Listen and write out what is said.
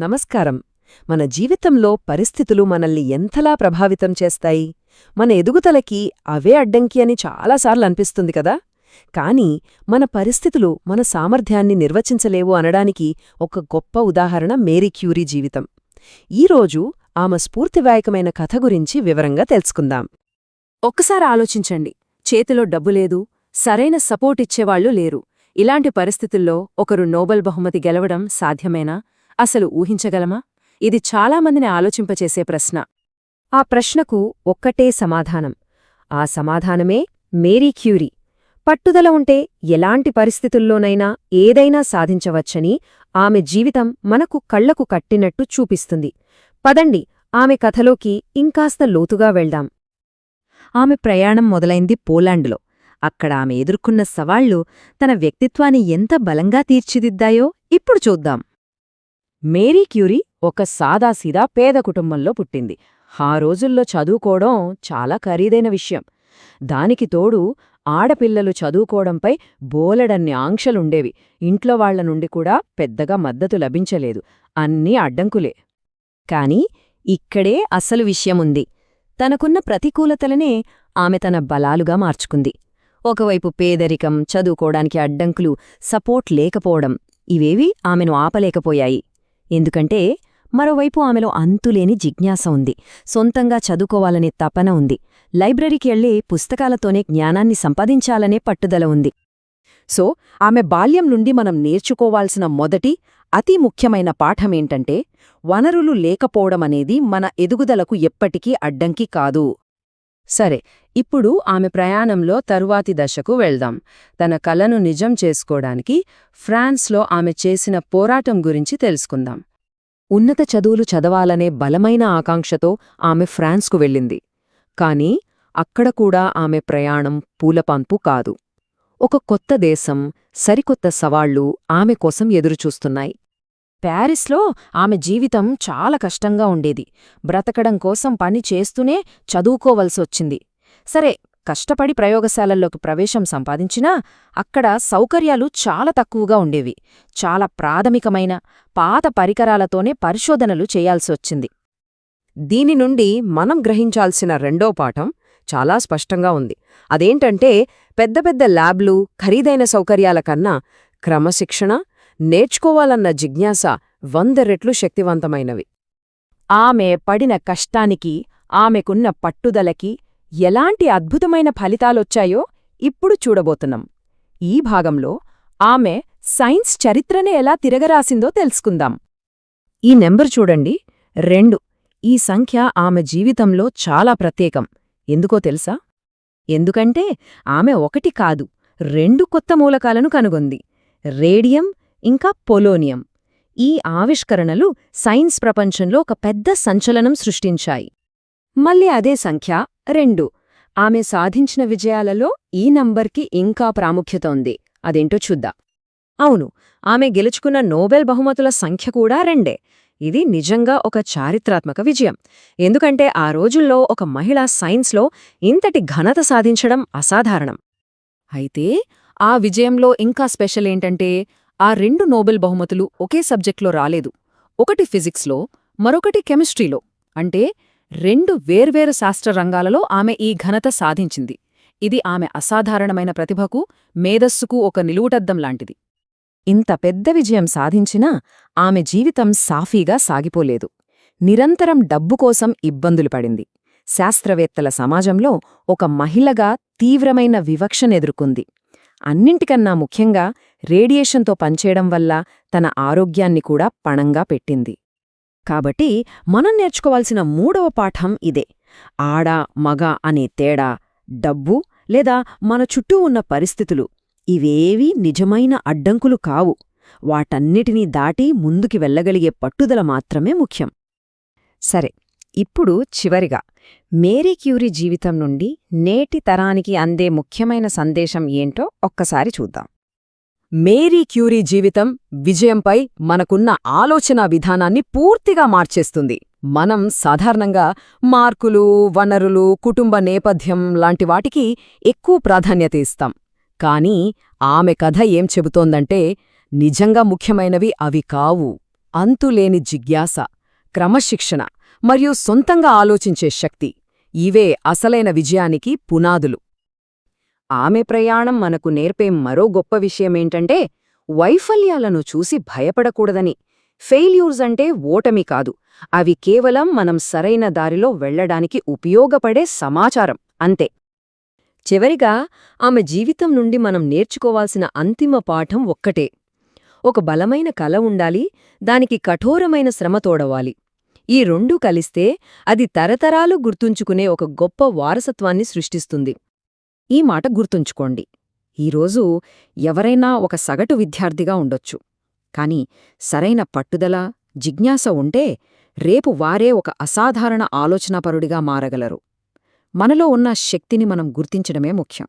నమస్కారం. మన జీవితంలో పరిస్థితులు మనల్ని ఎంతలా ప్రభావితం చేస్తాయి? మన ఎదుగుదలకి అవే అడ్డంకి అని చాలాసార్లు అనిపిస్తుంది కదా? కానీ మన పరిస్థితులు మన సామర్థ్యాన్ని నిర్వచించలేవు అనడానికి ఒక గొప్ప ఉదాహరణ మేరీ క్యూరీ జీవితం. ఈరోజు ఆమె స్ఫూర్తిదాయకమైన కథ గురించి వివరంగా తెలుసుకుందాం. ఒక్కసారి ఆలోచించండి. చేతిలో డబ్బులేదు, సరైన సపోర్ట్ ఇచ్చేవాళ్లు లేరు. ఇలాంటి పరిస్థితుల్లో ఒకరు నోబెల్ బహుమతి గెలవడం సాధ్యమేనా? అసలు ఊహించగలమా? ఇది చాలామందిని ఆలోచింపచేసే ప్రశ్న. ఆ ప్రశ్నకు ఒక్కటే సమాధానం. ఆ సమాధానమే మేరీ క్యూరీ. పట్టుదల ఉంటే ఎలాంటి పరిస్థితుల్లోనైనా ఏదైనా సాధించవచ్చని ఆమె జీవితం మనకు కళ్లకు కట్టినట్టు చూపిస్తుంది. పదండి, ఆమె కథలోకి ఇంకాస్త లోతుగా వెళ్దాం. ఆమె ప్రయాణం మొదలైంది పోలాండ్లో. అక్కడ ఆమె ఎదుర్కొన్న సవాళ్లు తన వ్యక్తిత్వాన్ని ఎంత బలంగా తీర్చిదిద్దాయో ఇప్పుడు చూద్దాం. మేరీ క్యూరీ ఒక సాదాసీదా పేద కుటుంబంలో పుట్టింది. ఆ రోజుల్లో చదువుకోవడం చాలా ఖరీదైన విషయం. దానికి తోడు ఆడపిల్లలు చదువుకోవడంపై బోలెడన్ని ఆంక్షలుండేవి. ఇంట్లో వాళ్ల నుండి కూడా పెద్దగా మద్దతు లభించలేదు. అన్నీ అడ్డంకులే. కాని ఇక్కడే అసలు విషయముంది. తనకున్న ప్రతికూలతలనే ఆమె తన బలాలుగా మార్చుకుంది. ఒకవైపు పేదరికం, చదువుకోవడానికి అడ్డంకులు, సపోర్ట్ లేకపోవడం ఇవేవీ ఆమెను ఆపలేకపోయాయి. ఎందుకంటే మరోవైపు ఆమెలో అంతులేని జిజ్ఞాస ఉంది. సొంతంగా చదువుకోవాలనే తపన ఉంది. లైబ్రరీకి వెళ్లి పుస్తకాలతోనే జ్ఞానాన్ని సంపాదించాలనే పట్టుదల ఉంది. సో ఆమె బాల్యం నుండి మనం నేర్చుకోవాల్సిన మొదటి, అతి ముఖ్యమైన పాఠమేంటంటే వనరులు లేకపోవడమనేది మన ఎదుగుదలకు ఎప్పటికీ అడ్డంకి కాదు. సరే, ఇప్పుడు ఆమె ప్రయాణంలో తరువాతి దశకు వెళ్దాం. తన కలను నిజం చేసుకోవడానికి ఫ్రాన్స్లో ఆమె చేసిన పోరాటం గురించి తెలుసుకుందాం. ఉన్నత చదువులు చదవాలనే బలమైన ఆకాంక్షతో ఆమె ఫ్రాన్స్కు వెళ్ళింది. కాని అక్కడ కూడా ఆమె ప్రయాణం పూలపాన్పు కాదు. ఒక కొత్త దేశం, సరికొత్త సవాళ్లు ఆమె కోసం ఎదురుచూస్తున్నాయి. ప్యారిస్లో ఆమె జీవితం చాలా కష్టంగా ఉండేది. బ్రతకడం కోసం పని చేస్తూనే చదువుకోవలసొచ్చింది. సరే, కష్టపడి ప్రయోగశాలల్లోకి ప్రవేశం సంపాదించినా అక్కడ సౌకర్యాలు చాలా తక్కువగా ఉండేవి. చాలా ప్రాథమికమైన పాత పరికరాలతోనే పరిశోధనలు చేయాల్సొచ్చింది. దీని నుండి మనం గ్రహించాల్సిన రెండో పాఠం చాలా స్పష్టంగా ఉంది. అదేంటంటే పెద్ద పెద్ద ల్యాబ్లు, ఖరీదైన సౌకర్యాల కన్నా క్రమశిక్షణ, నేర్చుకోవాలన్న జిజ్ఞాస 100 రెట్లు శక్తివంతమైనవి. ఆమె పడిన కష్టానికి, ఆమెకున్న పట్టుదలకి ఎలాంటి అద్భుతమైన ఫలితాలొచ్చాయో ఇప్పుడు చూడబోతున్నాం. ఈ భాగంలో ఆమె సైన్స్ చరిత్రనే ఎలా తిరగరాసిందో తెలుసుకుందాం. ఈ నెంబర్ చూడండి, 2. ఈ సంఖ్య ఆమె జీవితంలో చాలా ప్రత్యేకం. ఎందుకో తెలుసా? ఎందుకంటే ఆమె 1 కాదు, 2 కొత్త మూలకాలను కనుగొంది. రేడియం ఇంకా పొలోనియం. ఈ ఆవిష్కరణలు సైన్స్ ప్రపంచంలో ఒక పెద్ద సంచలనం సృష్టించాయి. మళ్ళీ అదే సంఖ్య 2. ఆమె సాధించిన విజయాలలో ఈ నంబర్కి ఇంకా ప్రాముఖ్యత ఉంది. అదేంటో చూద్దాం. అవును, ఆమె గెలుచుకున్న నోబెల్ బహుమతుల సంఖ్య కూడా 2. ఇది నిజంగా ఒక చారిత్రాత్మక విజయం. ఎందుకంటే ఆ రోజుల్లో ఒక మహిళ సైన్స్లో ఇంతటి ఘనత సాధించడం అసాధారణం. అయితే ఆ విజయంలో ఇంకా స్పెషల్ ఏంటంటే ఆ 2 నోబెల్ బహుమతులు ఒకే సబ్జెక్ట్లో రాలేదు. ఒకటి ఫిజిక్స్లో, మరొకటి కెమిస్ట్రీలో. అంటే 2 వేర్వేరు శాస్త్ర రంగాలలో ఆమె ఈ ఘనత సాధించింది. ఇది ఆమె అసాధారణమైన ప్రతిభకు, మేధస్సుకు ఒక నిలువుటద్దం లాంటిది. ఇంత పెద్ద విజయం సాధించినా ఆమె జీవితం సాఫీగా సాగిపోలేదు. నిరంతరం డబ్బు కోసం ఇబ్బందులు పడింది. శాస్త్రవేత్తల సమాజంలో ఒక మహిళగా తీవ్రమైన వివక్షనెదుర్కొంది. అన్నింటికన్నా ముఖ్యంగా రేడియేషన్తో పనిచేయడం వల్ల తన ఆరోగ్యాన్ని కూడా పణంగా పెట్టింది. కాబట్టి మనం నేర్చుకోవాల్సిన 3వ పాఠం ఇదే. ఆడ, మగ అనే తేడా, డబ్బు లేదా మన చుట్టూ ఉన్న పరిస్థితులు ఇవేవీ నిజమైన అడ్డంకులు కావు. వాటన్నిటినీ దాటి ముందుకి వెళ్ళగలిగే పట్టుదల మాత్రమే ముఖ్యం. సరే, ఇప్పుడు చివరిగా మేరీ క్యూరీ జీవితం నుండి నేటి తరానికి అందే ముఖ్యమైన సందేశం ఏంటో ఒక్కసారి చూద్దాం. మేరీ క్యూరీ జీవితం విజయంపై మనకున్న ఆలోచనా విధానాన్ని పూర్తిగా మార్చేస్తుంది. మనం సాధారణంగా మార్కులు, వనరులు, కుటుంబ నేపథ్యం లాంటి వాటికి ఎక్కువ ప్రాధాన్యత ఇస్తాం. కానీ ఆమె కథ ఏం చెబుతోందంటే నిజంగా ముఖ్యమైనవి అవి కావు. అంతులేని జిజ్ఞాస, క్రమశిక్షణ మరియు సొంతంగా ఆలోచించే శక్తి ఇవే అసలైన విజయానికి పునాదులు. ఆమె ప్రయాణం మనకు నేర్పే మరో గొప్ప విషయమేంటంటే వైఫల్యాలను చూసి భయపడకూడదని. ఫెయిల్యూర్స్ అంటే ఓటమి కాదు, అవి కేవలం మనం సరైన దారిలో వెళ్లడానికి ఉపయోగపడే సమాచారం అంతే. చివరిగా ఆమె జీవితం నుండి మనం నేర్చుకోవాల్సిన అంతిమ పాఠం ఒక్కటే. ఒక బలమైన కల ఉండాలి, దానికి కఠోరమైన శ్రమ తోడవాలి. ఈ రెండూ కలిస్తే అది తరతరాలు గుర్తుంచుకునే ఒక గొప్ప వారసత్వాన్ని సృష్టిస్తుంది. ఈ మాట గుర్తుంచుకోండి. ఈరోజు ఎవరైనా ఒక సగటు విద్యార్థిగా ఉండొచ్చు, కాని సరైన పట్టుదల, జిజ్ఞాస ఉంటే రేపు వారే ఒక అసాధారణ ఆలోచనాపరుడిగా మారగలరు. మనలో ఉన్న శక్తిని మనం గుర్తించడమే ముఖ్యం.